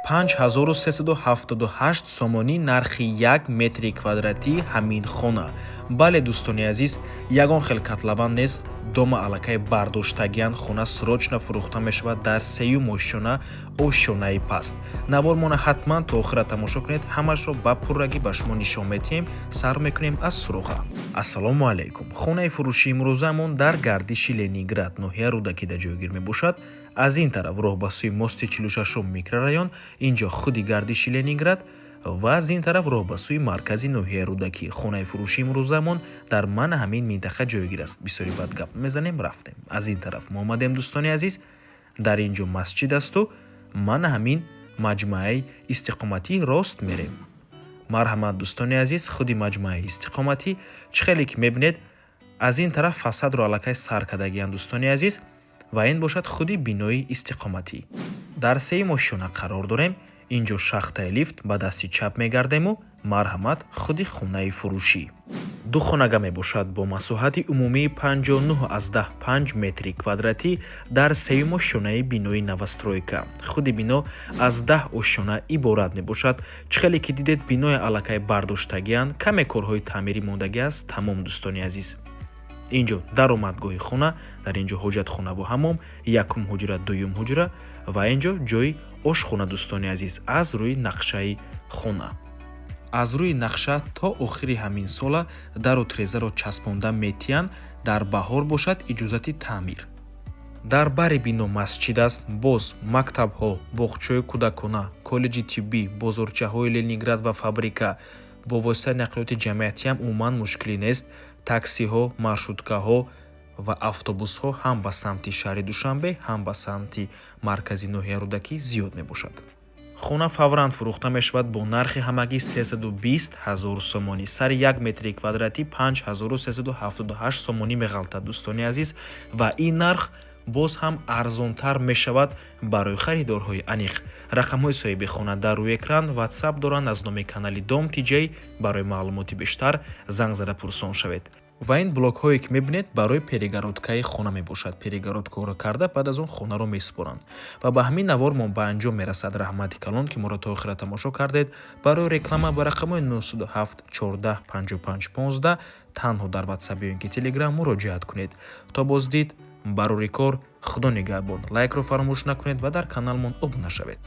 5378 сомонӣ нархи 1 метри квадратии ҳамин хона. бале дӯстони азиз, ягон хел катлаван нест. дома аллакай бардоштагиян хона срочно фурӯхта мешавад дар сеюм ошёна, ошёнаи паст. навормона ҳатман то охира тамошо кунед. ҳамашро ба пуррагӣ ба шумо нишон медиҳем. сар мекунем аз суруға. ассалому алайкум. хонаи фурӯшии имрӯзаамон дар гардиши Ленинград, ноҳия Рудакида ҷойгир мебошад. аз ин тараф роҳ ба сӯи мости 46 микрорайон, инҷо худи гардиши Ленинград, ва аз ин тараф роҳ ба сӯи маркази ноҳияи Рудакӣ. хонаи фурӯшии имрӯзаамон дар мана ҳамин минтақа ҷойгир аст. бисёри бад гап мезанем, рафтем. аз ин тараф мо омадем дӯстони азиз. дар инҷо масҷид асту мана ҳамин маҷмӯаи истиқоматӣ рост мерем. марҳамат дӯстони азиз, худи маҷмӯаи истиқоматӣ чӣ хеле ки мебинед, аз ин тараф фасадро аллакай сар кардагиянд дӯстони азиз, ва ин бошад худи бинои истиқоматӣ. дар сеюм ошёна қарор дорем. инҷо шахтаи лифт ба дасти чап мегардему. марҳамат, худи хонаи фурӯшӣ. ду хонага мебошад бо масоҳати умумии 59,5 метри квадратӣ дар сеюм ошёнаи бинои новостройка. худи бино аз 10 ошёна иборат мебошад. чӣ хеле ки дидед, бинои аллакай бардоштагиян, каме корҳои таъмирӣ мондагӣ аст. тамом дӯстони азиз. инҷо даромадгоҳи хона, дар инҷо ҳоҷатхонаву ҳаммом, якум ҳуҷра, дуюм ҳуҷра ва инҷо ҷои ошхона дӯстони азиз. аз рӯи нақшаи хона, аз рӯи нақша то охири ҳамин сола дару трезаро часпонда метиҳанд. дар баҳор бошад иҷозати таъмир. дар бари бино масҷид аст. боз мактабҳо, боғчаҳои кӯдакона, коллеҷи тиббӣ, бозорчаҳои Ленинград ва фабрика. бо воситаи нақлиёти ҷамъиятӣ ҳам умуман мушкилӣ нест. таксиҳо, маршруткаҳо ва автобусҳо ҳам ба самти шаҳри Душанбе, ҳам ба самти маркази ноҳияи Рудакӣ зиёд мебошад. хона фавран фурӯхта мешавад бо нархи ҳамагӣ 320 000 сомонӣ. сари 1 метри квадратӣ 5378 сомонӣ меғалтад дӯстони азиз, ва ин нарх боз ҳам арзонтар мешавад барои харидорҳои аниқ. рақамҳои соҳиби хона дар рӯи экран ватсап доранд. аз номи канали Дом Тиҷей барои маълумоти бештар занг зада пурсон шавед. ва ин блокҳое ки мебинед барои перегородкаи хона мебошад. перегородкаҳоро карда баъд аз он хонаро месупоранд. ва ба ҳамин навор мо ба анҷом мерасад. раҳмати калон ки моро то охира тамошо кардед. барои реклама ба рақамҳои 97 14 55 15 танҳо дар ватсап ё ки телеграм муроҷиат кунед. то боздид барори кор, худо нигаҳбон. лайкро фаромӯш накунед ва дар каналмон обуна шавед.